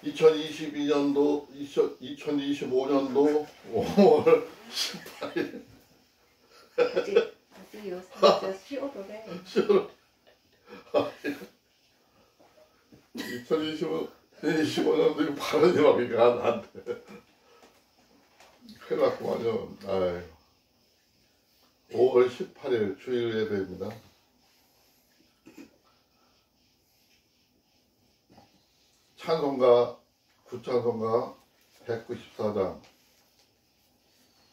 2022년도 2025년도 5월 18일 아직요. 진짜 10월에 2025년도 발언이 막 이게 안 돼. 큰일 났구만요. 아유. 5월 18일 주일 예배입니다. 찬송가 구찬송가 194장,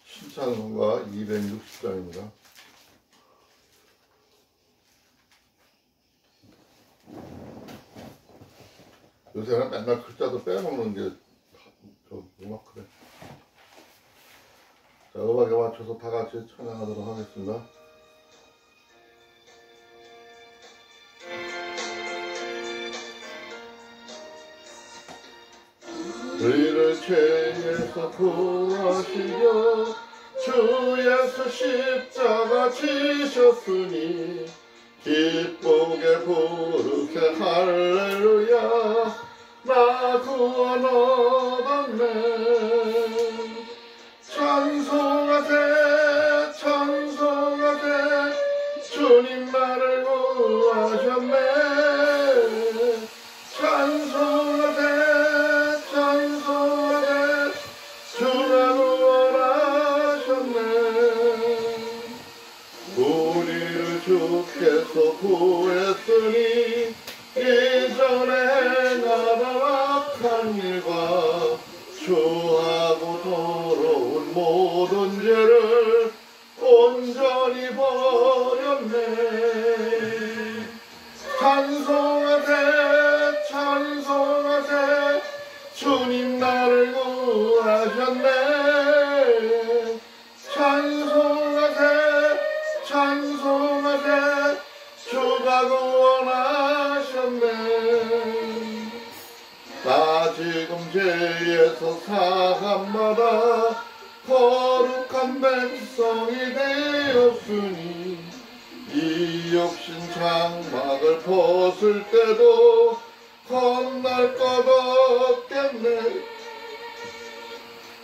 신찬송가 260장입니다. 요새는 맨날 글자도 빼먹는 게 좀 음악그래. 자, 음악에 맞춰서 다 같이 찬양하도록 하겠습니다. 우리를 죄에서 구하시려 주 예수 십자가 지셨으니 기쁘게 부르게 할렐루야 나 구원 얻었네. 찬송하세 찬송하세 주님 나를 구하셨네. 찬송하세 찬송하세 주가 구원하셨네. 우리를 주께서 구했으니 이전에 행하던 악한 일과 주하고 더러운 모든 죄를 온전히 버렸네. 찬송하세 찬송하세 주님 나를 구하셨네. 찬송하세 찬송하세 주가 구원하셨네. 나 지금 죄에서 사함받아 거룩한 백성이 되었으니 이 육신 장막을 벗을 때도 겁날 것 없겠네.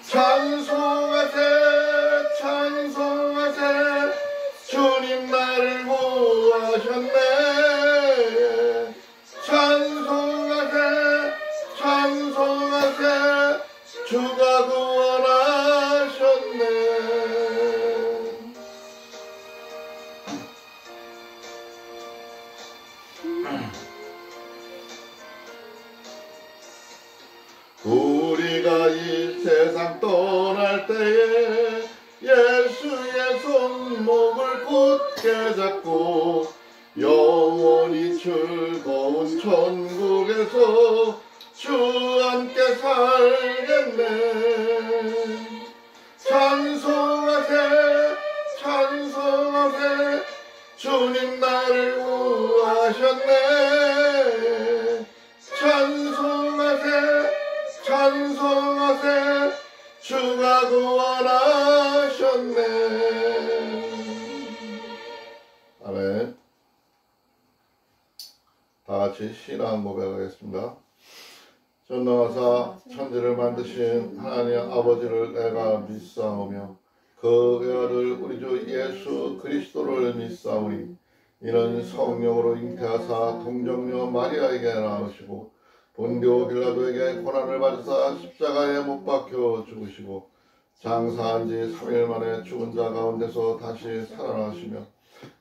찬송하세 찬송하세 주님 나를 구하셨네. 찬송하세 찬송하세 주가 구원하셨네. 우리가 이 세상 떠날 때에 예수의 손목을 굳게 잡고 영원히 즐거운 천국에서 주와 함께 살겠네. 찬송하세 찬송하세 주님 나를 구하셨네. 찬송하세 찬송하세 주가 구원하셨네. 아멘. 다같이 신앙 고백하겠습니다. 전능하사 천지를 만드신 하나님 아버지를 내가 믿사오며 그 외아들 우리 주 예수 그리스도를 믿사오니 이는 성령으로 잉태하사 동정녀 마리아에게 낳으시고 본디오 빌라도에게 고난을 받으사 십자가에 못 박혀 죽으시고 장사한 지 3일 만에 죽은 자 가운데서 다시 살아나시며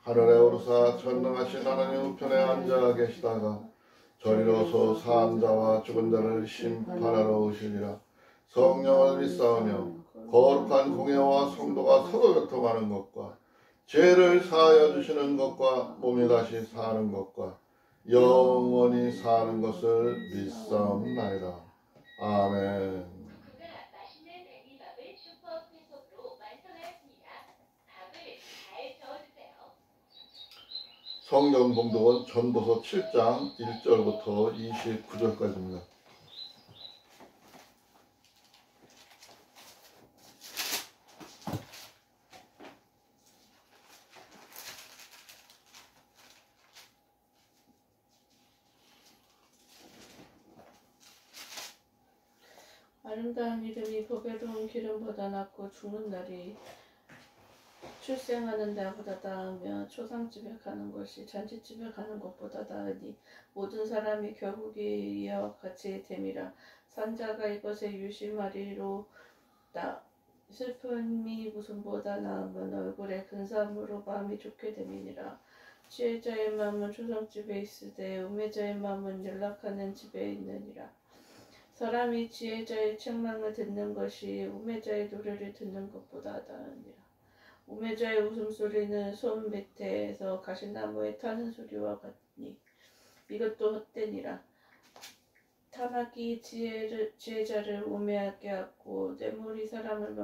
하늘에 오르사 전능하신 하나님 우편에 앉아 계시다가 저리로서 사한 자와 죽은 자를 심판하러 오시리라. 성령을 믿사오며 거룩한 공예와 성도가 서로 교통하는 것과 죄를 사하여 주시는 것과 몸이 다시 사는 것과 영원히 사는 것을 믿사옵나이다. 아멘. 성경 봉독은 전도서 7장 1절부터 29절까지입니다. 아름다운 이름이 보배로운 기름보다 낫고 죽는 날이 출생하는 날보다 나으며 초상집에 가는 것이 잔치집에 가는 것보다 나으니 모든 사람이 결국이 이와 같이 됨이라. 산자가 이것에 유심하리로다. 슬픔이 웃음보다 나으면 얼굴에 근사함으로 마음이 좋게 됨이니라. 지혜자의 마음은 초상집에 있으되 우매자의 마음은 연락하는 집에 있느니라. 사람이 지혜자의 책망을 듣는 것이 우매자의 노래를 듣는 것보다 나으니라. 우매자의 웃음소리는 손 밑에서 가시나무에 타는 소리와 같니 이것도 헛되니라. 탐악이 지혜자를 우매하게 하고 뇌물이 사람을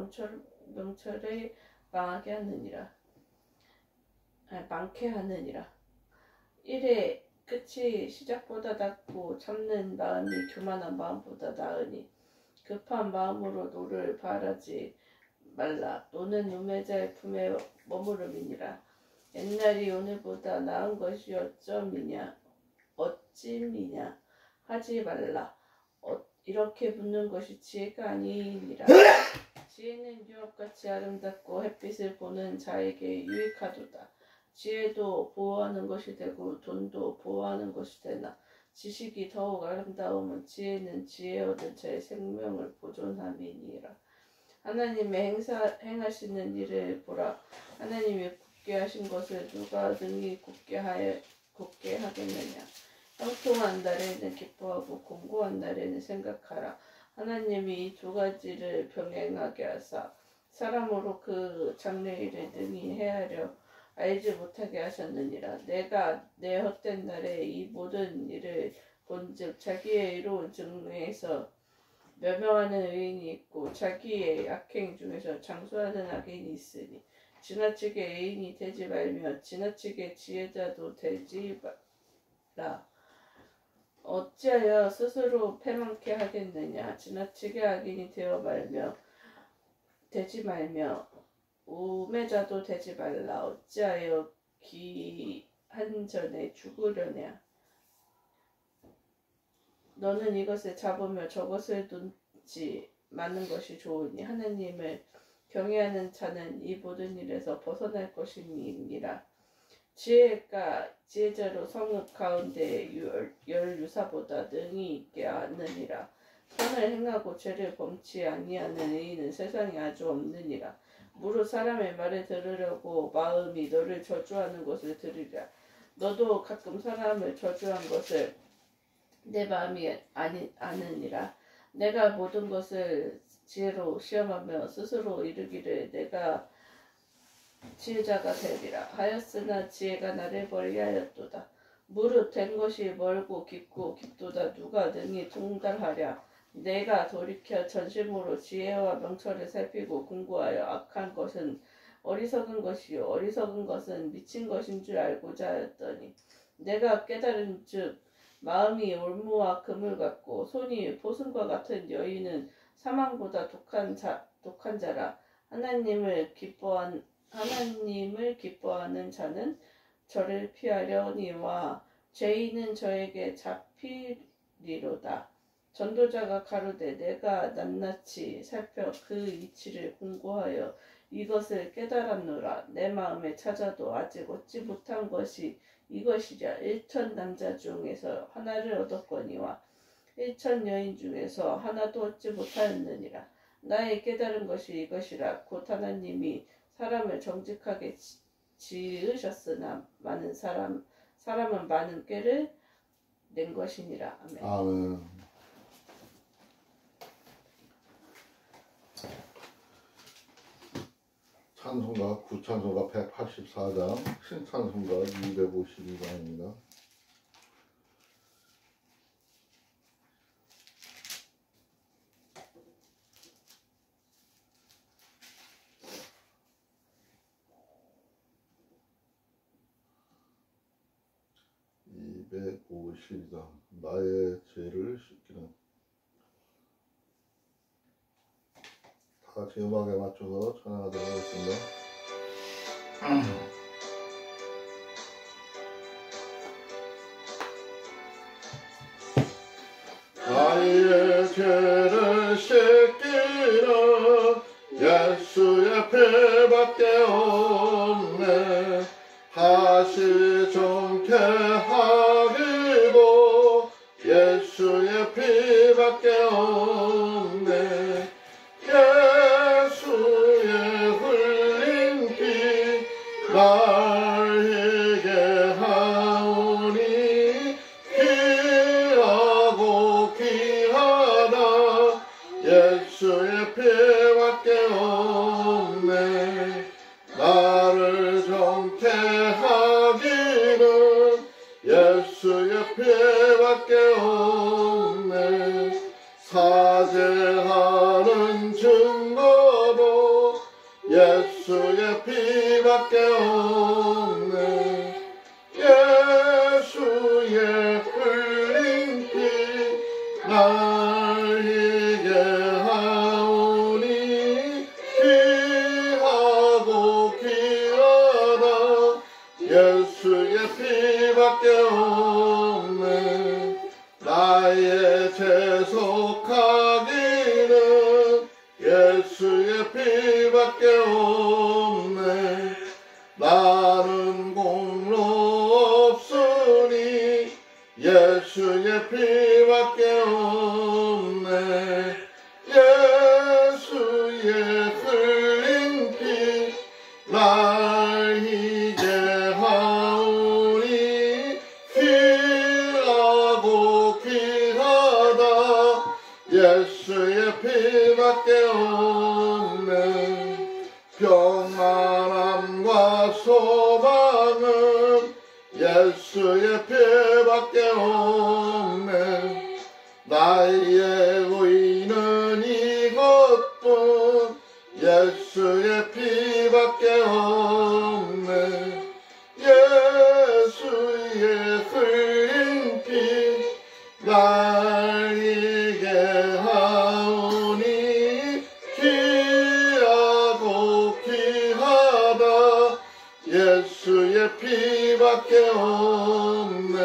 명철에 망하게 하느니라. 많게 하느니라. 일의 끝이 시작보다 낮고 참는 마음이 교만한 마음보다 나으니 급한 마음으로 노를 바라지 말라. 노는 우매자의 품에 머무름이니라. 옛날이 오늘보다 나은 것이 어찌미냐 하지 말라. 이렇게 묻는 것이 지혜가 아니니라. 지혜는 유업같이 아름답고 햇빛을 보는 자에게 유익하도다. 지혜도 보호하는 것이 되고 돈도 보호하는 것이 되나 지식이 더욱 아름다우면 지혜는 지혜 얻은 자의 생명을 보존함이니라. 하나님의 행하시는 일을 보라. 하나님이 굳게 하신 것을 누가 능히 굳게 하겠느냐. 형통한 날에는 기뻐하고 공고한 날에는 생각하라. 하나님이 이 두 가지를 병행하게 하사 사람으로 그 장래일을 능히 헤아려 알지 못하게 하셨느니라. 내가 내 헛된 날에 이 모든 일을 본즉 자기의 이로운 증에서 멸망하는 의인이 있고 자기의 악행 중에서 장수하는 악인이 있으니 지나치게 의인이 되지 말며 지나치게 지혜자도 되지 말라. 어찌하여 스스로 패망케 하겠느냐. 지나치게 악인이 되지 말며 우매자도 되지 말라. 어찌하여 기한 전에 죽으려냐. 너는 이것을 잡으며 저것을 둔지 마는 것이 좋으니 하나님을 경외하는 자는 이 모든 일에서 벗어날 것임이니라. 지혜자로 성읍 가운데 열 유사보다 능히 있게 하느니라. 선을 행하고 죄를 범치 아니하는 의인은 세상에 아주 없느니라. 무릇 사람의 말을 들으려고 마음이 너를 저주하는 것을 들으랴. 너도 가끔 사람을 저주한 것을 내 마음이 아느니라. 내가 모든 것을 지혜로 시험하며 스스로 이르기를 내가 지혜자가 되리라 하였으나 지혜가 나를 멀리하였도다. 무릇 된 것이 멀고 깊도다. 누가 능히 통달하랴. 내가 돌이켜 전심으로 지혜와 명철을 살피고 공부하여 악한 것은 어리석은 것이요 어리석은 것은 미친 것인 줄 알고자 하였더니 내가 깨달은즉 마음이 올무와 금을 같고 손이 보승과 같은 여인은 사망보다 독한 자라. 하나님을 기뻐하는 자는 저를 피하려니와 죄인은 저에게 잡히리로다. 전도자가 가로되 내가 낱낱이 살펴 그 이치를 공고하여 이것을 깨달았노라. 내 마음에 찾아도 아직 얻지 못한 것이 이것이랴. 1000 남자 중에서 하나를 얻었거니와 1000 여인 중에서 하나도 얻지 못하였느니라. 나의 깨달은 것이 이것이라. 곧 하나님이 사람을 정직하게 지으셨으나 사람은 많은 꾀를 낸 것이니라. 아멘. 아멘. 찬송가 구찬송가 184장 신찬송가 252장입니다. 나의 죄를 씻기는. 다 같이 음악에 맞춰서 찬양하도록 하겠습니다. 나의 죄를 씻기는 피밖에 없네. 다시 정케 하기도 예수의 피밖에 없네. 예수의 흘린 피 나에게 하오니 귀하고 귀하다. 예수의 피밖에 없네. 나를 정케 하기는 예수의 피밖에 없네. 사죄하는 증거도 예수의 피밖에 없네. 예수의 흘린 피 나에게 하오니 귀하고 귀하다. 예수의 피밖에 없네. 나의 재속하기는 예수의 피밖에 없네. 나는 공로 없으니 예수의 피밖에 없네. 예수의 흘린 피 나에게 하오니 귀하고 귀하다. 예수의 피밖에 없네. 평안함과 소망은 예수의 피밖에 없네. 나의 의는 이것뿐 예수의 피밖에 없네. 예수의 흘린 피 나에게 하오니 귀하고 귀하다. 예수의 피밖에 없네.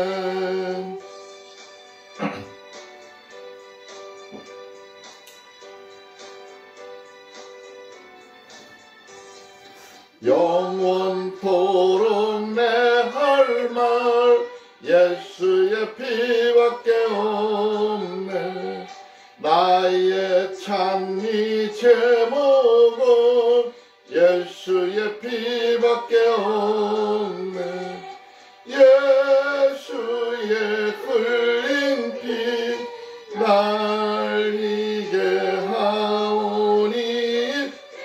영원토록 내 할 말 예수의 피밖에 없네. 나의 찬미 제목은 예수의 피밖에 없네. 예수의 흘린 피 날리게 하오니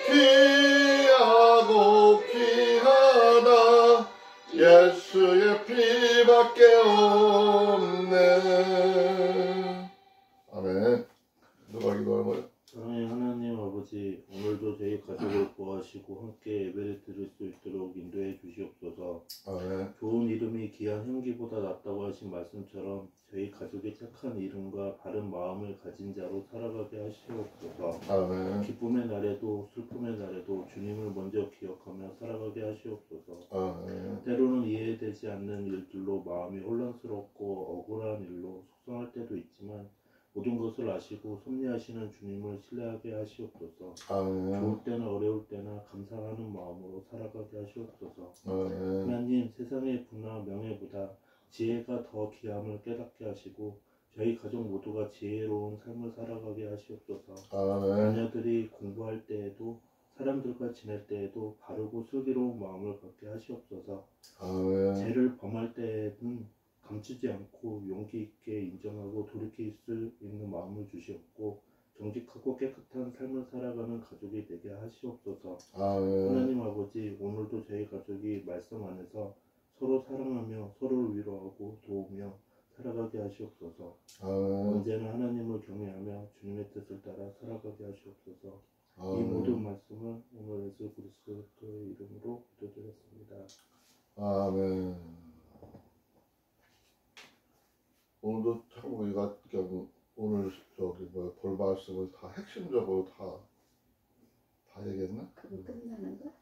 귀하고 귀하다. 예수의 피밖에 없네. 아멘. 누가 기도하는 거예요? 사랑의 하나님 아버지, 오늘도 저희 가족을 보호하시고 함께 예배를 드릴 수 있도록 인도해 주시옵소서. 아멘. 좋은 이름이 귀한 향기보다 낫다고 하신 말씀처럼 저희 가족의 착한 이름과 바른 마음을 가진 자로 살아가게 하시옵소서. 아멘. 기쁨의 날에도 슬픔의 날에도 주님을 먼저 기억하며 살아가게 하시옵소서. 아멘. 때로는 이해되지 않는 일들로 마음이 혼란스럽고 억울한 일로 속상할 때도 있지만 모든 것을 아시고 섭리하시는 주님을 신뢰하게 하시옵소서. 아멘. 좋을 때나 어려울 때나 감사하는 마음으로 살아가게 하시옵소서. 아멘. 하나님, 세상의 부나 명예보다 지혜가 더 귀함을 깨닫게 하시고 저희 가족 모두가 지혜로운 삶을 살아가게 하시옵소서. 아멘. 자녀들이 공부할 때에도 사람들과 지낼 때에도 바르고 슬기로운 마음을 갖게 하시옵소서. 아멘. 죄를 범할 때에는 감추지 않고 용기 있게 인정하고 돌이킬 수 있는 마음을 주시옵고 정직하고 깨끗한 삶을 살아가는 가족이 되게 하시옵소서. 아멘. 하나님 아버지, 오늘도 저희 가족이 말씀 안에서 서로 사랑하며 서로를 위로하고 도우며 살아가게 하시옵소서. 아멘. 언제나 하나님을 경외하며 주님의 뜻을 따라 살아가게 하시옵소서. 이 아멘. 모든 말씀을 오늘 예수 그리스도의 이름으로 기도드렸습니다. 아멘. 오늘도 참 우리가 오늘 저기 볼 말씀을 다 핵심적으로 다 얘기했나? 그거 끝나는 거야?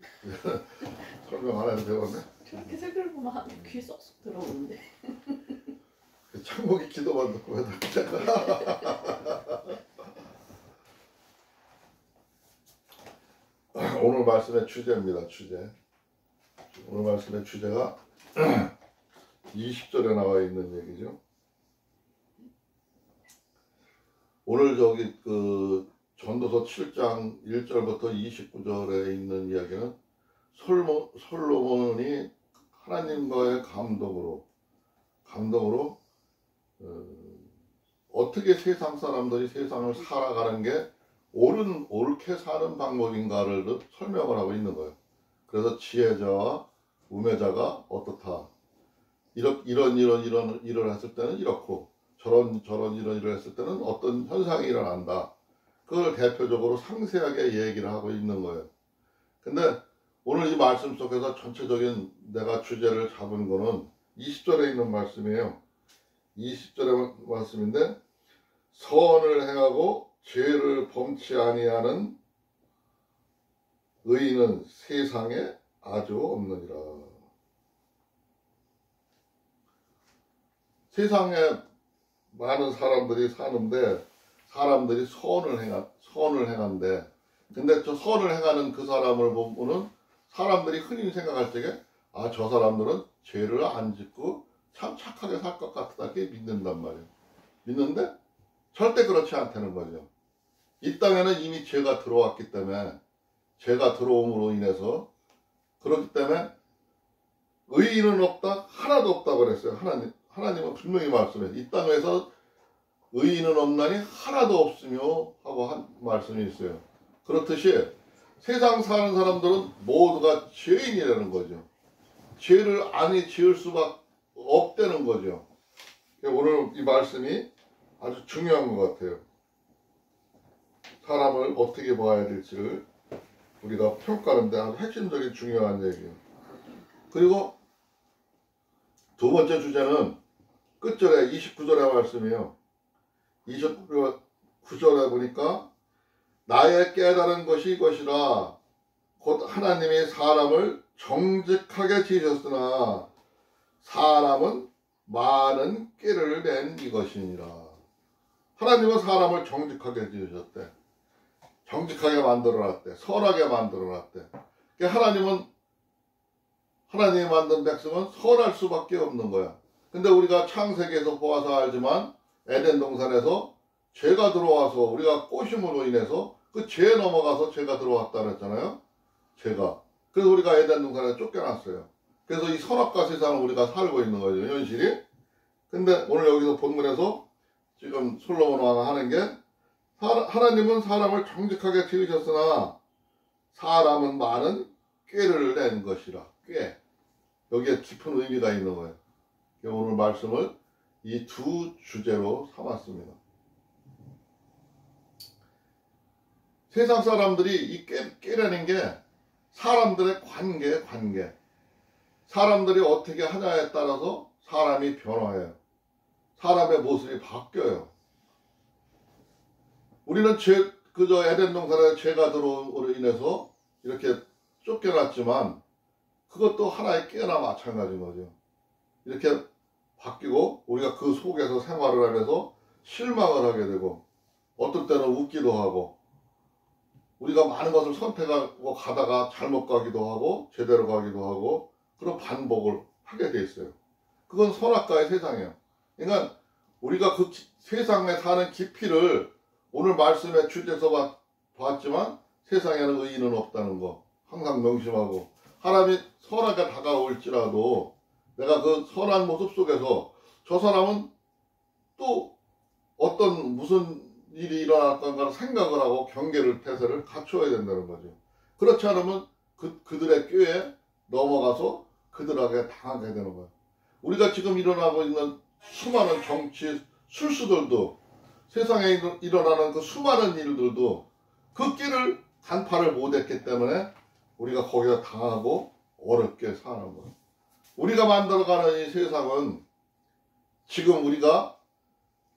설명 안 해도 되겠네. 저렇게 색을 보면 귀에 쏙쏙 들어오는데. 창목이 기도만 듣고 해도 오늘 말씀의 주제입니다. 주제. 오늘 말씀의 주제가 20절에 나와 있는 얘기죠. 오늘 저기 그 전도서 7장 1절부터 29절에 있는 이야기는 솔로몬이 하나님과의 감동으로 어떻게 세상 사람들이 세상을 살아가는 게 옳게 사는 방법인가를 설명을 하고 있는 거예요. 그래서 지혜자와 우매자가 어떻다. 이런 일을 했을 때는 이렇고 저런 일을 했을 때는 어떤 현상이 일어난다. 그걸 대표적으로 상세하게 얘기를 하고 있는 거예요. 근데 오늘 이 말씀 속에서 전체적인 내가 주제를 잡은 거는 20절에 있는 말씀이에요. 20절의 말씀인데 선을 행하고 죄를 범치 아니하는 의인은 세상에 아주 없느니라. 세상에 많은 사람들이 사는데 사람들이 선을 행한데 근데 저 선을 행하는 그 사람을 보면은 사람들이 흔히 생각할 적에 아, 저 사람들은 죄를 안 짓고 참 착하게 살 것 같다 이렇게 믿는단 말이에요. 믿는데 절대 그렇지 않다는 거죠. 이 땅에는 이미 죄가 들어왔기 때문에 죄가 들어옴으로 인해서 그렇기 때문에 의인은 없다 하나도 없다 그랬어요. 하나님은 분명히 말씀해요. 이 땅에서 의인은 없나니 하나도 없으며 하고 한 말씀이 있어요. 그렇듯이 세상 사는 사람들은 모두가 죄인이라는 거죠. 죄를 아니 지을 수밖에 없다는 거죠. 오늘 이 말씀이 아주 중요한 것 같아요. 사람을 어떻게 봐야 될지를 우리가 평가하는데 아주 핵심적인 중요한 얘기예요. 그리고 두 번째 주제는 끝절에 29절의 말씀이에요. 29절에 보니까 나의 깨달은 것이 이것이라 곧 하나님이 사람을 정직하게 지으셨으나 사람은 많은 꾀를 낸 이것이니라. 하나님은 사람을 정직하게 지으셨대. 정직하게 만들어놨대. 선하게 만들어놨대. 하나님이 만든 백성은 선할 수밖에 없는 거야. 근데 우리가 창세기에서 보아서 알지만 에덴 동산에서 죄가 들어와서 우리가 꼬심으로 인해서 그 죄에 넘어가서 죄가 들어왔다 그랬잖아요. 죄가. 그래서 우리가 에덴 동산에 쫓겨났어요. 그래서 이 선악과 세상을 우리가 살고 있는 거죠. 현실이. 근데 오늘 여기서 본문에서 지금 솔로몬 왕이 하는 게 하나님은 사람을 정직하게 지으셨으나 사람은 많은 꾀를 낸 것이라. 꾀. 여기에 깊은 의미가 있는 거예요. 오늘 말씀을 이 두 주제로 삼았습니다. 세상 사람들이 이 꾀라는 게 사람들의 관계. 사람들이 어떻게 하냐에 따라서 사람이 변화해요. 사람의 모습이 바뀌어요. 우리는 그저 에덴 동산에 죄가 들어옴으로 인해서 이렇게 쫓겨났지만 그것도 하나의 꾀나 마찬가지인 거죠. 이렇게 바뀌고 우리가 그 속에서 생활을 하면서 실망을 하게 되고 어떨 때는 웃기도 하고 우리가 많은 것을 선택하고 가다가 잘못 가기도 하고 제대로 가기도 하고 그런 반복을 하게 돼 있어요. 그건 선악과의 세상이에요. 그러니까 우리가 그 세상에 사는 깊이를 오늘 말씀의 주제에서 봤지만 세상에는 의인은 없다는 거 항상 명심하고 하나님이 선하게 다가올지라도 내가 그 선한 모습 속에서 저 사람은 또 어떤 무슨 일이 일어날 건가 생각을 하고 경계를 태세를 갖춰야 된다는 거죠. 그렇지 않으면 그들의 꾀에 넘어가서 그들에게 당하게 되는 거예요. 우리가 지금 일어나고 있는 수많은 정치 술수들도 세상에 일어나는 그 수많은 일들도 그 길을 간파를 못했기 때문에 우리가 거기서 당하고 어렵게 사는 거예요. 우리가 만들어가는 이 세상은 지금 우리가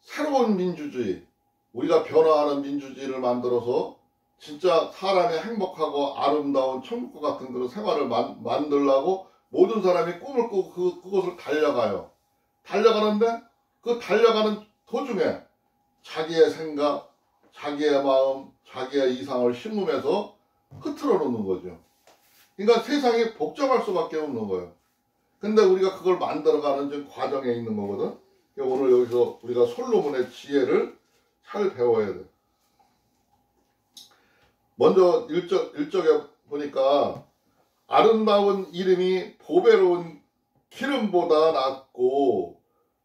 새로운 민주주의, 우리가 변화하는 민주주의를 만들어서 진짜 사람이 행복하고 아름다운 천국과 같은 그런 생활을 만들려고 모든 사람이 꿈을 꾸고 그것을 달려가요. 달려가는데 그 달려가는 도중에 자기의 생각, 자기의 마음, 자기의 이상을 심으면서 흐트러 놓는 거죠. 그러니까 세상이 복잡할 수밖에 없는 거예요. 근데 우리가 그걸 만들어가는 좀 과정에 있는 거거든. 그러니까 오늘 여기서 우리가 솔로몬의 지혜를 잘 배워야 돼. 먼저 1절에 보니까 아름다운 이름이 보배로운 기름보다 낫고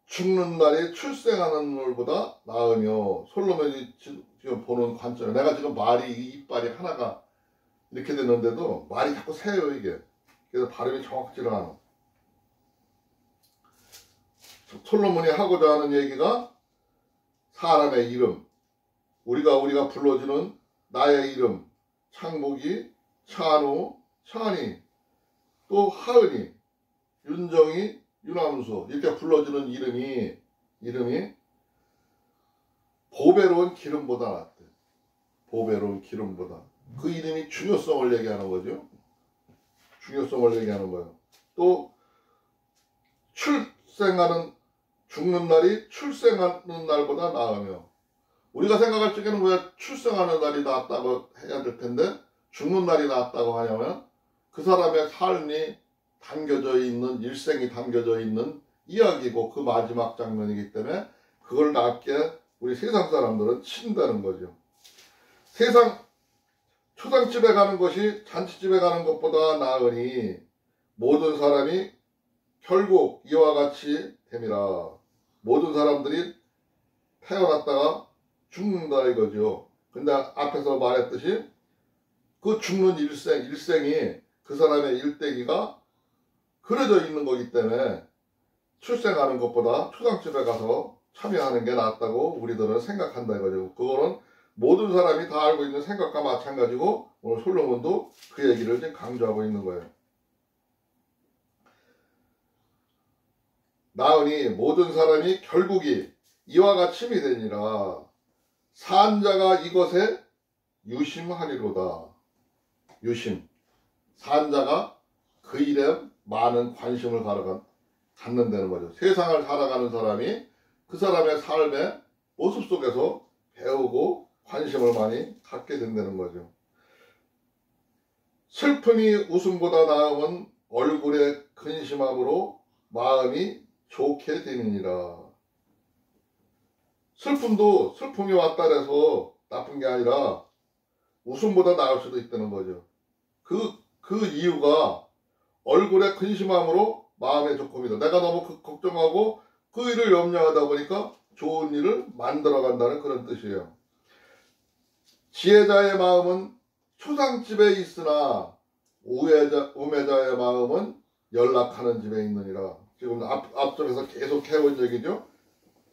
죽는 날에 출생하는 날보다 나으며, 솔로몬이 지금 보는 관점에, 내가 지금 말이 이빨이 하나가 이렇게 됐는데도 말이 자꾸 새요 이게. 그래서 발음이 정확지가 않아. 솔로몬이 하고자 하는 얘기가 사람의 이름, 우리가 불러주는 나의 이름, 창복이, 찬우, 찬이, 또 하은이, 윤정이, 유남수, 이렇게 불러주는 이름이 보배로운 기름보다 낫대. 보배로운 기름보다. 그 이름이 중요성을 얘기하는 거죠. 중요성을 얘기하는 거예요. 또 죽는 날이 출생하는 날보다 나으며, 우리가 생각할 적에는 왜 출생하는 날이 낫다고 해야 될 텐데 죽는 날이 낫다고 하냐면, 그 사람의 삶이 담겨져 있는, 일생이 담겨져 있는 이야기고 그 마지막 장면이기 때문에 그걸 낫게 우리 세상 사람들은 친다는 거죠. 초상집에 가는 것이 잔치집에 가는 것보다 나으니 모든 사람이 결국 이와 같이 됨이라. 모든 사람들이 태어났다가 죽는다 이거죠. 근데 앞에서 말했듯이 그 죽는 일생이 그 사람의 일대기가 그려져 있는 거기 때문에 출생하는 것보다 초상집에 가서 참여하는 게 낫다고 우리들은 생각한다 이거죠. 그거는 모든 사람이 다 알고 있는 생각과 마찬가지고, 오늘 솔로몬도 그 얘기를 지금 강조하고 있는 거예요. 나으니 모든 사람이 결국이 이와 같이 되니라. 산자가 이것에 유심하리로다. 유심. 산자가 그 일에 많은 관심을 갖는다는 거죠. 세상을 살아가는 사람이 그 사람의 삶의 모습 속에서 배우고 관심을 많이 갖게 된다는 거죠. 슬픔이 웃음보다 나음은 얼굴의 근심함으로 마음이 좋게 되느니라. 슬픔이 왔다 해서 나쁜 게 아니라 웃음보다 나을 수도 있다는 거죠. 그 이유가 얼굴의 근심함으로 마음의 조금이다. 내가 너무 걱정하고 그 일을 염려하다 보니까 좋은 일을 만들어 간다는 그런 뜻이에요. 지혜자의 마음은 초상집에 있으나 우매자의 마음은 연락하는 집에 있느니라. 지금 앞쪽에서 계속 해온 얘기죠.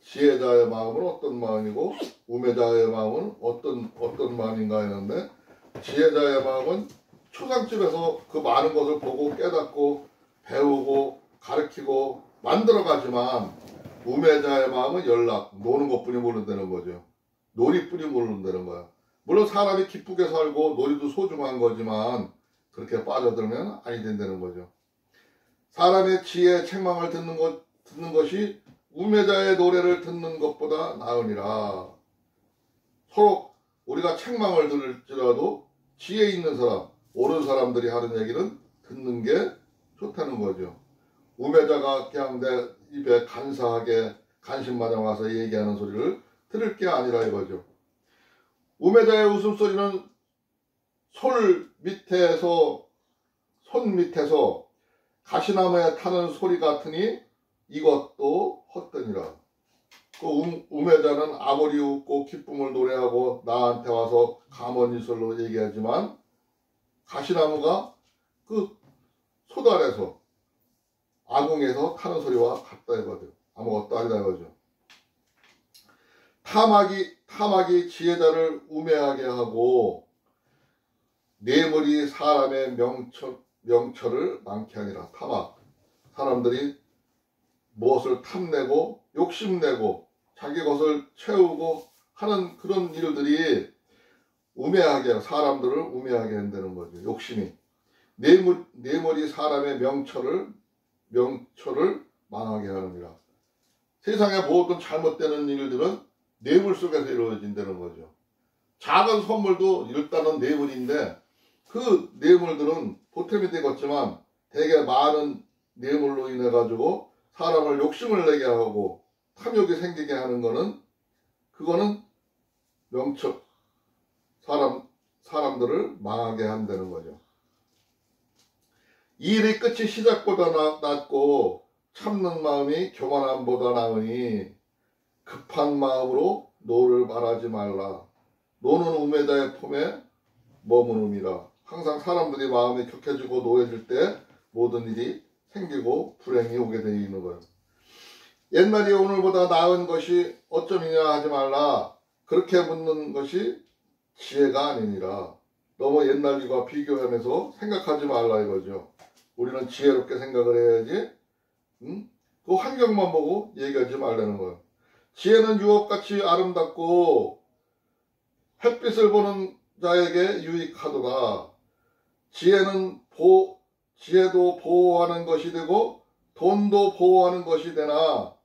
지혜자의 마음은 어떤 마음이고 우매자의 마음은 어떤 마음인가 했는데, 지혜자의 마음은 초상집에서 그 많은 것을 보고 깨닫고 배우고 가르치고 만들어가지만, 우매자의 마음은 노는 것뿐이 모른다는 거죠. 놀이뿐이 모른다는 거야. 물론 사람이 기쁘게 살고 놀이도 소중한 거지만 그렇게 빠져들면 아니 된다는 거죠. 사람의 지혜의 책망을 듣는 것이 우매자의 노래를 듣는 것보다 나으니라. 서로 우리가 책망을 들을지라도 지혜 있는 사람, 옳은 사람들이 하는 얘기는 듣는 게 좋다는 거죠. 우매자가 그냥 내 입에 간사하게 간신마냥 와서 얘기하는 소리를 들을 게 아니라 이거죠. 우매자의 웃음소리는 손 밑에서 가시나무에 타는 소리 같으니 이것도 헛되니라. 그 우매자는 아무리 웃고 기쁨을 노래하고 나한테 와서 감언이설로 얘기하지만, 가시나무가 그 소달에서 아궁에서 타는 소리와 같다 이거죠. 아무것도 아니다 이거죠. 탐악이 지혜자를 우매하게 하고 뇌물이 사람의 명철을 많게 하니라. 탐악. 사람들이 무엇을 탐내고 욕심내고 자기 것을 채우고 하는 그런 일들이 사람들을 우매하게 한다는 거죠. 욕심이. 뇌물이 사람의 명철을 망하게 하느니라. 세상의 모든 잘못되는 일들은 뇌물 속에서 이루어진다는 거죠. 작은 선물도 일단은 뇌물인데 그 뇌물들은 보탬이 되겠지만 되게 많은 뇌물로 인해 가지고 사람을 욕심을 내게 하고 탐욕이 생기게 하는 거는 그거는 명철 사람들을 망하게 한다는 거죠. 이 일의 끝이 시작보다 낫고 참는 마음이 교만함보다 나으니 급한 마음으로 노를 말하지 말라. 노는 우매자의 폼에 머무름이라. 항상 사람들이 마음이 격해지고 노해질 때 모든 일이 생기고 불행이 오게 되어 있는 거예요. 옛날이 오늘보다 나은 것이 어쩌느냐 하지 말라. 그렇게 묻는 것이 지혜가 아니니라. 너무 옛날 일과 비교하면서 생각하지 말라 이거죠. 우리는 지혜롭게 생각을 해야지. 그 환경만 보고 얘기하지 말라는 거예요. 지혜는 유업같이 아름답고 햇빛을 보는 자에게 유익하도다. 지혜도 보호하는 것이 되고 돈도 보호하는 것이 되나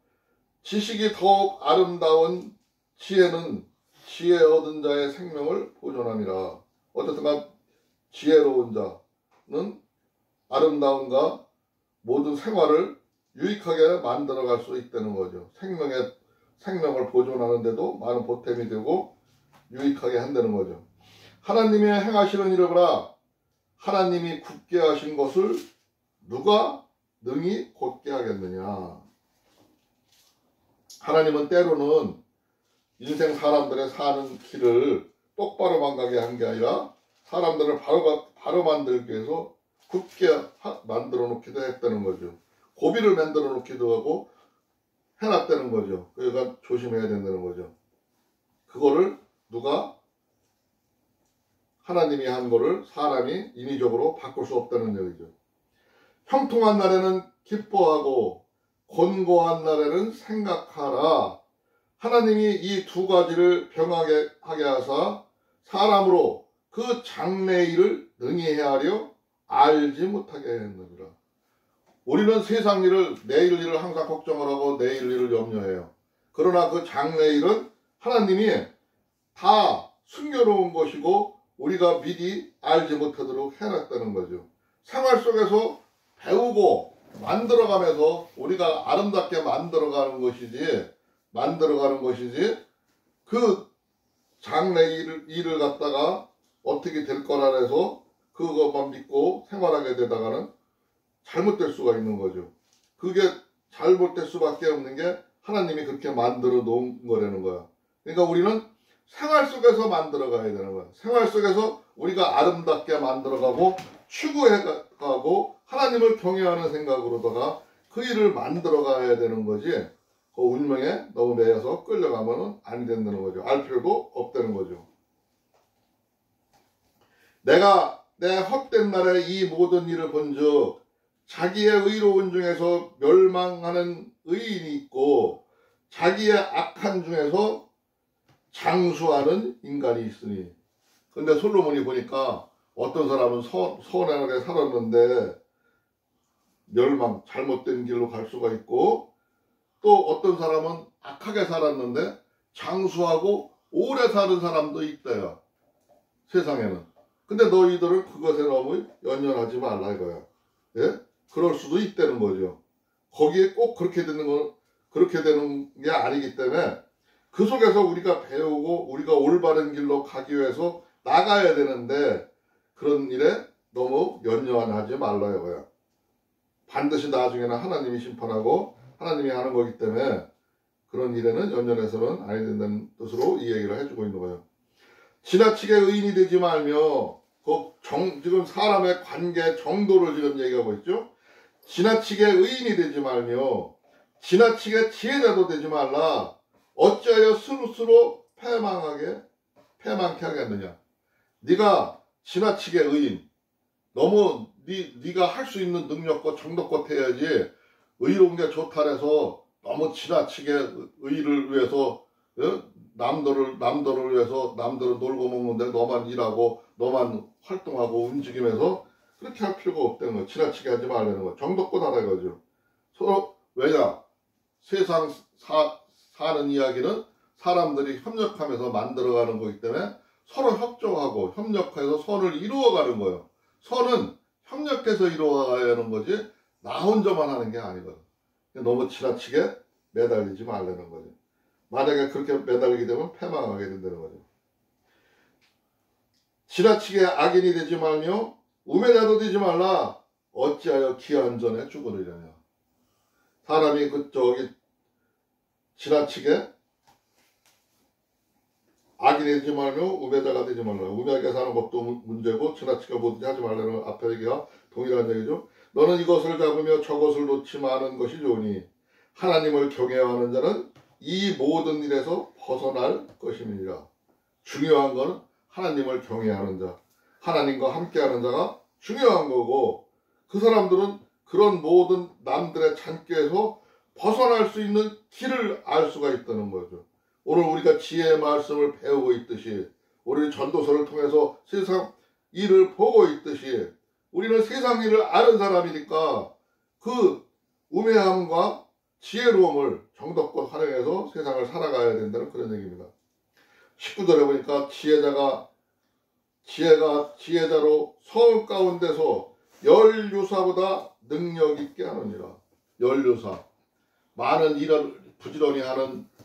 지식이 더욱 아름다운 지혜는 지혜 얻은 자의 생명을 보존함이라. 어쨌든 지혜로운 자는 아름다움과 모든 생활을 유익하게 만들어갈 수 있다는 거죠. 생명을 보존하는데도 많은 보탬이 되고 유익하게 한다는 거죠. 하나님이 행하시는 일을 보라. 하나님이 굳게 하신 것을 누가 능히 곧게 하겠느냐. 하나님은 때로는 인생 사람들의 사는 길을 똑바로만 가게 한 게 아니라 사람들을 바로 만들기 위해서 굳게 만들어 놓기도 했다는 거죠. 고비를 만들어 놓기도 하고 해놨다는 거죠. 그러니까 조심해야 된다는 거죠. 그거를 누가 하나님이 한 거를 사람이 인위적으로 바꿀 수 없다는 얘기죠. 형통한 날에는 기뻐하고 곤고한 날에는 생각하라. 하나님이 이 두 가지를 병하게 하게 하사 사람으로 그 장래일을 능히 헤아려 알지 못하게 했느니라. 우리는 세상 일을 내일 일을 항상 걱정을 하고 내일 일을 염려해요. 그러나 그 장래일은 하나님이 다 숨겨놓은 것이고 우리가 미리 알지 못하도록 해놨다는 거죠. 생활 속에서 배우고 만들어가면서 우리가 아름답게 만들어가는 것이지 그 장래 일을 갖다가 어떻게 될 거라 해서 그것만 믿고 생활하게 되다가는 잘못될 수가 있는 거죠. 그게 잘못될 수밖에 없는 게 하나님이 그렇게 만들어 놓은 거라는 거야. 그러니까 우리는 생활 속에서 만들어 가야 되는 거야. 생활 속에서 우리가 아름답게 만들어가고 추구해가고 하나님을 경외하는 생각으로다가 그 일을 만들어 가야 되는 거지. 그 운명에 너무 매여서 끌려가면 안 된다는 거죠. 알 필요도 없다는 거죠. 내가 내 헛된 날에 이 모든 일을 본즉 자기의 의로운 중에서 멸망하는 의인이 있고 자기의 악한 중에서 장수하는 인간이 있으니. 근데 솔로몬이 보니까 어떤 사람은 선하게 살았는데 잘못된 길로 갈 수가 있고 또 어떤 사람은 악하게 살았는데 장수하고 오래 사는 사람도 있대요. 세상에는. 근데 너희들은 그것에 너무 연연하지 말라 이거야. 예? 그럴 수도 있다는 거죠. 거기에 꼭 그렇게 되는 게 아니기 때문에 그 속에서 우리가 배우고 우리가 올바른 길로 가기 위해서 나가야 되는데 그런 일에 너무 연연하지 말라 이거야. 반드시 나중에는 하나님이 심판하고 하나님이 하는 거기 때문에 그런 일에는 연연해서는 아니 된다는 뜻으로 이 얘기를 해주고 있는 거예요. 지나치게 의인이 되지 말며 지금 사람의 관계 정도를 지금 얘기하고 있죠. 지나치게 의인이 되지 말며 지나치게 지혜자도 되지 말라. 어찌하여 스스로 패망케 하겠느냐. 네가 지나치게 의인, 너무 네가 할 수 있는 능력과 정도껏 해야지. 의로운 게 좋다 해서 너무 지나치게 의를 위해서 남들을 위해서 남들은 놀고 먹는데 너만 일하고 너만 활동하고 움직이면서 그렇게 할 필요가 없다는 거예요. 지나치게 하지 말라는 거예요. 정도껏 하라 이거죠. 서로 왜냐? 세상 사는 이야기는 사람들이 협력하면서 만들어가는 거기 때문에 서로 협조하고 협력해서 선을 이루어가는 거예요. 선은 협력해서 이루어가야 하는 거지 나 혼자만 하는 게 아니거든. 너무 지나치게 매달리지 말라는 거죠. 만약에 그렇게 매달리게 되면 패망하게 된다는 거죠. 지나치게 악인이 되지 말며 우매자도 되지 말라. 어찌하여 기한 전에 죽으리려냐. 사람이 지나치게 악인이 되지 말며 우매자가 되지 말라. 우매하게 사는 것도 문제고 지나치게 뭐든지 하지 말라는 앞에 얘기가 동일한 얘기죠. 너는 이것을 잡으며 저것을 놓지 마는 것이 좋으니 하나님을 경외하는 자는 이 모든 일에서 벗어날 것임이니라. 중요한 것은 하나님을 경외하는 자, 하나님과 함께하는 자가 중요한 거고 그 사람들은 그런 모든 남들의 잔꾀에서 벗어날 수 있는 길을 알 수가 있다는 거죠. 오늘 우리가 지혜의 말씀을 배우고 있듯이 우리 전도서를 통해서 세상 일을 보고 있듯이 우리는 세상 일을 아는 사람이니까 그 우매함과 지혜로움을 정덕껏 활용해서 세상을 살아가야 된다는 그런 얘기입니다. 19절에 보니까 지혜자로 성읍 가운데서 열유사보다 능력 있게 하느니라. 열유사, 많은 일을 부지런히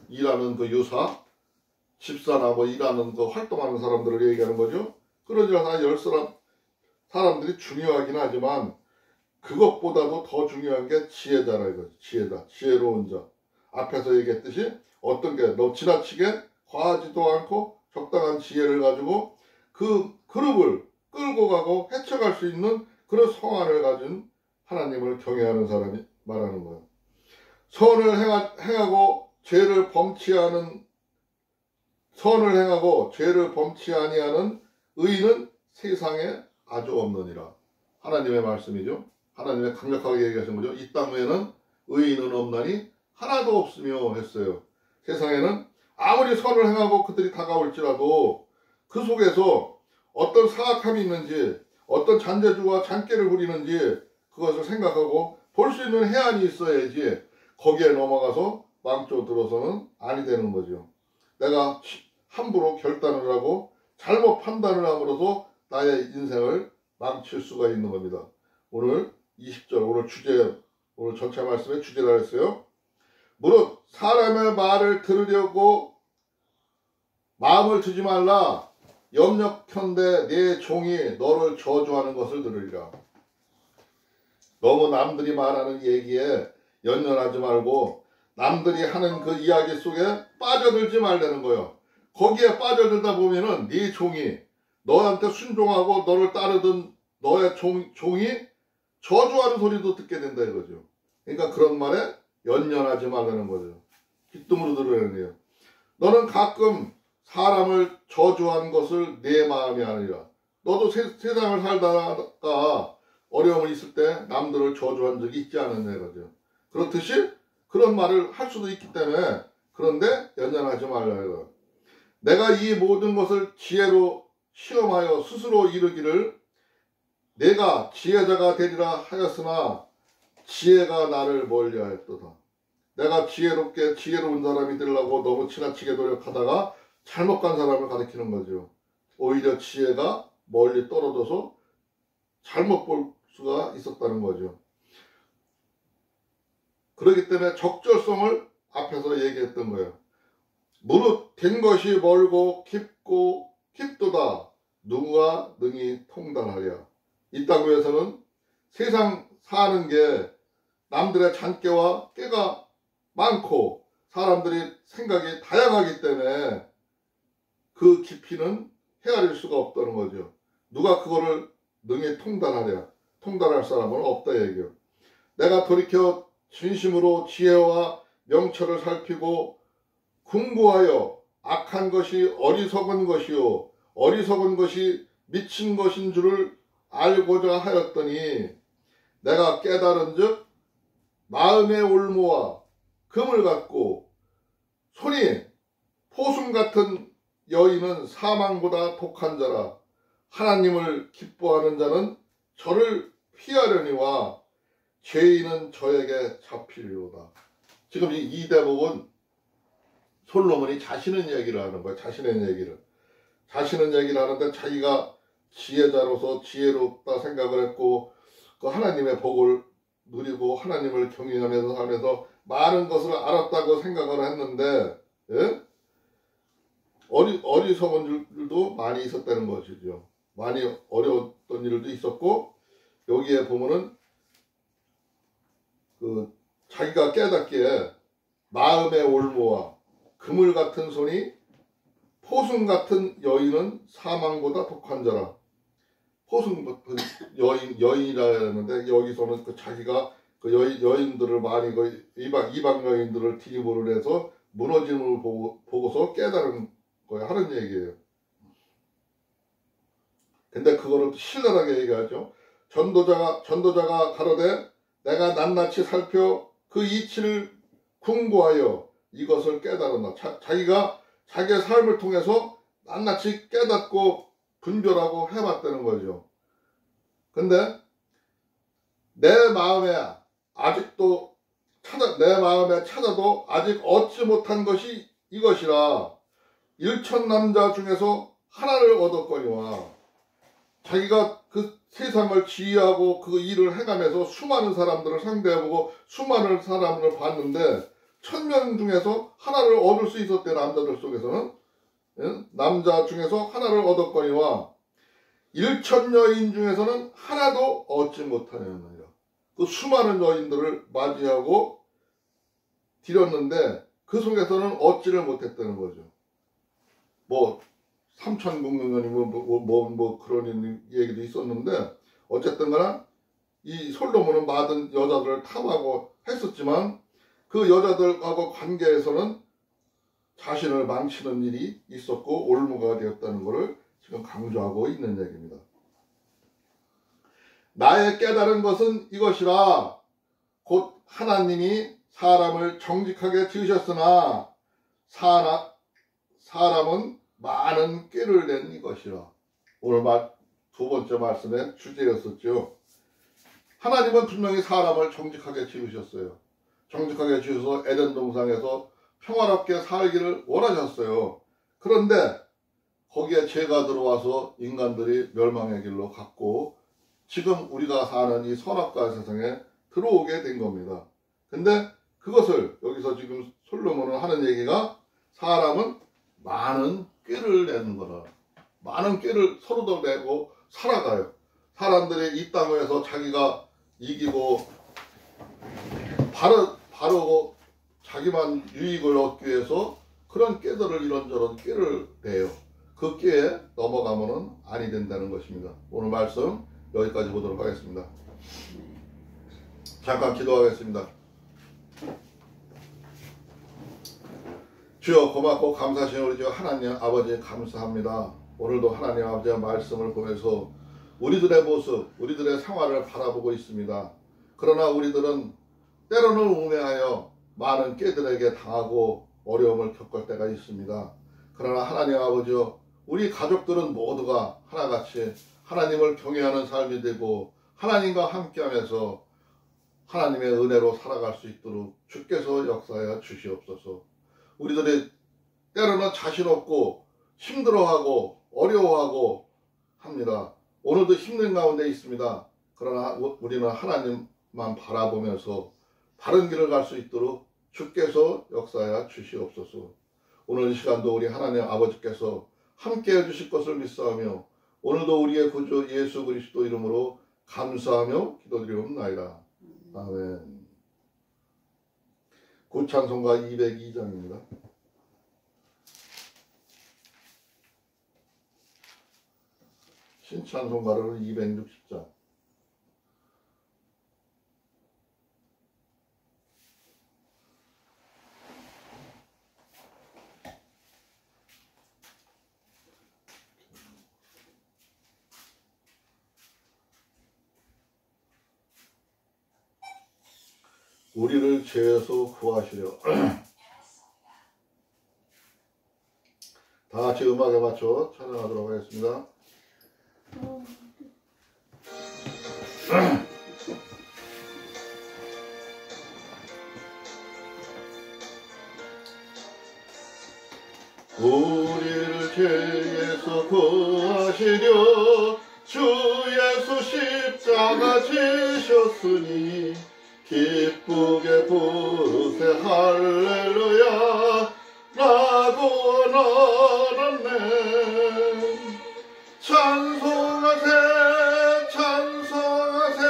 일하는 그 유사, 집사나 뭐 일하는 그 활동하는 사람들을 얘기하는 거죠. 그러지않아 사람들이 중요하긴 하지만 그것보다도 더 중요한 게 지혜자라 이거죠. 지혜다, 지혜로운 자. 앞에서 얘기했듯이 어떤 게 너무 지나치게 과하지도 않고 적당한 지혜를 가지고 그 그룹을 끌고 가고 헤쳐갈 수 있는 그런 성안을 가진 하나님을 경외하는 사람이 말하는 거예요. 선을 행하고 죄를 범치 아니하는 의인은 세상에 아주 없느니라. 하나님의 말씀이죠. 하나님의 강력하게 얘기하신 거죠. 이 땅 위에는 의인은 없나니 하나도 없으며 했어요. 세상에는 아무리 선을 행하고 그들이 다가올지라도 그 속에서 어떤 사악함이 있는지 어떤 잔재주와 잔꾀를 부리는지 그것을 생각하고 볼 수 있는 해안이 있어야지 거기에 넘어가서 망조 들어서는 아니 되는 거죠. 내가 함부로 결단을 하고 잘못 판단을 함으로써 나의 인생을 망칠 수가 있는 겁니다. 오늘 20절 오늘 전체 말씀의 주제라 했어요. 무릇 사람의 말을 들으려고 마음을 두지 말라. 염려컨대 내 종이 너를 저주하는 것을 들으리라. 너무 남들이 말하는 얘기에 연연하지 말고 남들이 하는 그 이야기 속에 빠져들지 말라는 거예요. 거기에 빠져들다 보면은 네 종이 너한테 순종하고 너를 따르던 너의 종이 저주하는 소리도 듣게 된다 이거죠. 그러니까 그런 말에 연연하지 말라는 거죠. 기쁨으로 들으라는 거예요. 너는 가끔 사람을 저주한 것을 내 마음이 아니라 너도 세상을 살다가 어려움이 있을 때 남들을 저주한 적이 있지 않느냐 이거죠. 그렇듯이 그런 말을 할 수도 있기 때문에 그런데 연연하지 말라 이거. 내가 이 모든 것을 지혜로 시험하여 스스로 이르기를 내가 지혜자가 되리라 하였으나 지혜가 나를 멀리하였도다. 내가 지혜로운 사람이 되려고 너무 지나치게 노력하다가 잘못 간 사람을 가리키는 거죠. 오히려 지혜가 멀리 떨어져서 잘못 볼 수가 있었다는 거죠. 그렇기 때문에 적절성을 앞에서 얘기했던 거예요. 무릇 된 것이 멀고 깊도다. 누가 능히 통달하랴. 이 땅 위에서는 세상 사는 게 남들의 잔꾀와 깨가 많고 사람들이 생각이 다양하기 때문에 그 깊이는 헤아릴 수가 없다는 거죠. 누가 그거를 능히 통달하랴. 통달할 사람은 없다 얘기요. 내가 돌이켜 진심으로 지혜와 명철을 살피고 궁구하여 악한 것이 어리석은 것이요 어리석은 것이 미친 것인 줄을 알고자 하였더니 내가 깨달은즉 마음의 올무와 금을 갖고 손이 포순 같은 여인은 사망보다 독한 자라. 하나님을 기뻐하는 자는 저를 피하려니와 죄인은 저에게 잡히리로다. 지금 이 대목은 솔로몬이 자신의 얘기를 하는 거예요. 자신의 얘기를. 자신은 얘기를 하는데 자기가 지혜자로서 지혜롭다 생각을 했고 그 하나님의 복을 누리고 하나님을 경외하면서 살면서 많은 것을 알았다고 생각을 했는데 예? 어리석은 일도 많이 있었다는 것이죠. 많이 어려웠던 일도 있었고 여기에 보면은 그 자기가 깨닫기에 마음의 올무와 그물 같은 손이 포승 같은 여인은 사망보다 독한 자라. 포승 여인이라 했는데 여기서는 그 자기가 그 여인들을 많이 그 이방 여인들을 뒤집어를 해서 무너짐을 보고서 깨달은 거야 하는 얘기예요. 근데 그거를 신랄하게 얘기하죠. 전도자가 가로되 내가 낱낱이 살펴 그 이치를 궁구하여 이것을 깨달았나. 자기가 자기의 삶을 통해서 낱낱이 깨닫고 분별하고 해봤다는 거죠. 근데 내 마음에 찾아도 아직 얻지 못한 것이 이것이라. 일천남자 중에서 하나를 얻었거니와. 자기가 그 세상을 지휘하고 그 일을 해가면서 수많은 사람들을 상대해보고 수많은 사람을 봤는데 1000명 중에서 하나를 얻을 수 있었대. 남자들 속에서는 남자 중에서 하나를 얻었거니와 1000 여인 중에서는 하나도 얻지 못하느니라. 그 수많은 여인들을 맞이하고 드렸는데 그 속에서는 얻지를 못했다는 거죠. 뭐 3000국민이면 뭐 그런 얘기도 있었는데 어쨌든 간에 이 솔로몬은 많은 여자들을 탐하고 했었지만 그 여자들하고 관계에서는 자신을 망치는 일이 있었고 올무가 되었다는 것을 지금 강조하고 있는 얘기입니다. 나의 깨달은 것은 이것이라. 곧 하나님이 사람을 정직하게 지으셨으나 사람은 많은 꾀를 낸 이것이라. 오늘 두 번째 말씀의 주제였었죠. 하나님은 분명히 사람을 정직하게 지으셨어요. 정직하게 지어서 에덴 동산에서 평화롭게 살기를 원하셨어요. 그런데 거기에 죄가 들어와서 인간들이 멸망의 길로 갔고 지금 우리가 사는 이 선악과 세상에 들어오게 된 겁니다. 근데 그것을 여기서 지금 솔로몬은 하는 얘기가 사람은 많은 꾀를 내는 거라. 많은 꾀를 서로도 내고 살아가요. 사람들이 이 땅에서 자기가 이기고 바르고 자기만 유익을 얻기 위해서 그런 꾀들을 이런저런 꾀를 내요. 그 꾀에 넘어가면은 아니 된다는 것입니다. 오늘 말씀 여기까지 보도록 하겠습니다. 잠깐 기도하겠습니다. 주여 고맙고 감사하신 우리 주 하나님 아버지 감사합니다. 오늘도 하나님 아버지의 말씀을 보면서 우리들의 모습, 우리들의 생활을 바라보고 있습니다. 그러나 우리들은 때로는 우매하여 많은 꾀들에게 당하고 어려움을 겪을 때가 있습니다. 그러나 하나님 아버지여 우리 가족들은 모두가 하나같이 하나님을 경외하는 삶이 되고 하나님과 함께하면서 하나님의 은혜로 살아갈 수 있도록 주께서 역사하여 주시옵소서. 우리들이 때로는 자신 없고 힘들어하고 어려워하고 합니다. 오늘도 힘든 가운데 있습니다. 그러나 우리는 하나님만 바라보면서 바른 길을 갈 수 있도록 주께서 역사하여 주시옵소서. 오늘 이 시간도 우리 하나님 아버지께서 함께해 주실 것을 믿사오며 오늘도 우리의 구주 예수 그리스도 이름으로 감사하며 기도드리옵나이다. 아멘. 구찬송가 202장입니다. 신찬송가로는 260장. 우리를 죄에서 구하시려. 다 같이 음악에 맞춰 찬양하도록 하겠습니다. 우리를 죄에서 구하시려 주 예수 십자가 지셨으니 기쁘게 부르세 할렐루야 라고 나눴네. 찬송하세 찬송하세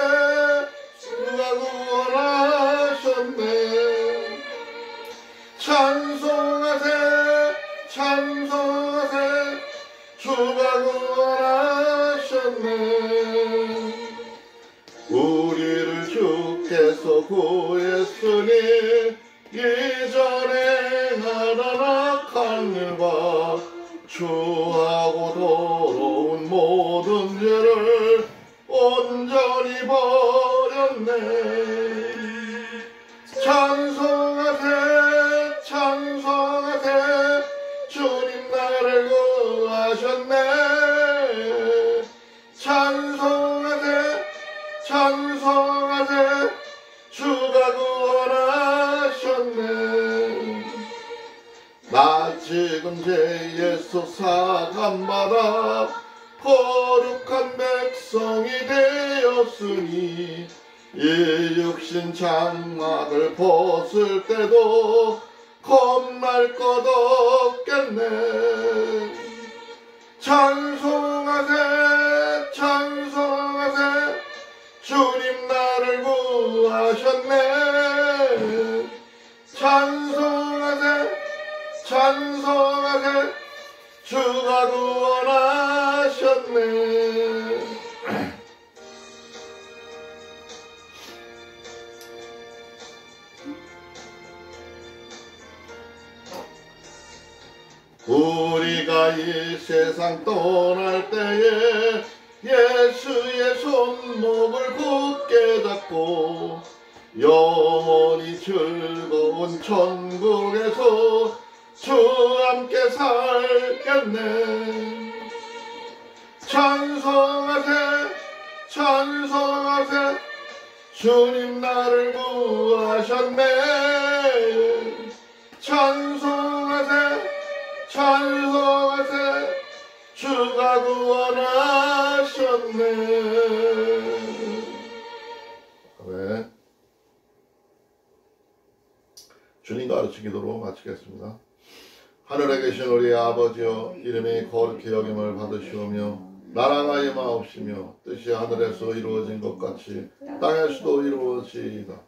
주가 구원하셨네. 찬송하세 찬송하세 주가 구원하셨네. 우리를 주께서 구했으니 이전에 나는 악한 일과 주하고 더러운 모든 죄를 온전히 버렸네. 찬송하세 찬송하세 주님 나를 구하셨네. 찬송하세 찬송하세 주가 구원하셨네. 나 지금 죄에서 사함받아 거룩한 백성이 되었으니 이 육신 장막을 벗을 때도 겁날 것 없겠네. 찬송하세 찬송하세 주님 나를 구하셨네. 찬송하세 찬송하세 주가 구원하셨네. 우리가 이 세상 떠날 때에 예수의 손목을 굳게 잡고 영원히 즐거운 천국에서 주 함께 살겠네. 찬송하세 찬송하세 주님 나를 구하셨네. 찬송하세 찬송하세 주가 구원하셨네. 아멘. 주님 가르치 기도로 마치겠습니다. 하늘에 계신 우리 아버지여, 이름이 거룩히 여김을 받으시오며 나라가 임하옵시며 뜻이 하늘에서 이루어진 것 같이 땅에서도 이루어지이다.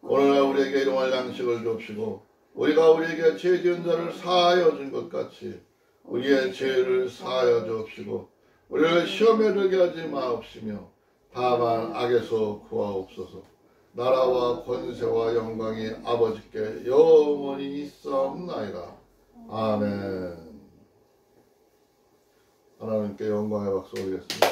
오늘날 우리에게 일용할 양식을 줍시고 우리가 우리에게 죄 지은 자를 사하여 준 것 같이 우리의 죄를 사하여 주옵시고 우리를 시험에 들게 하지 마옵시며 다만 악에서 구하옵소서. 나라와 권세와 영광이 아버지께 영원히 있사옵나이다. 아멘. 하나님께 영광의 박수 올리겠습니다.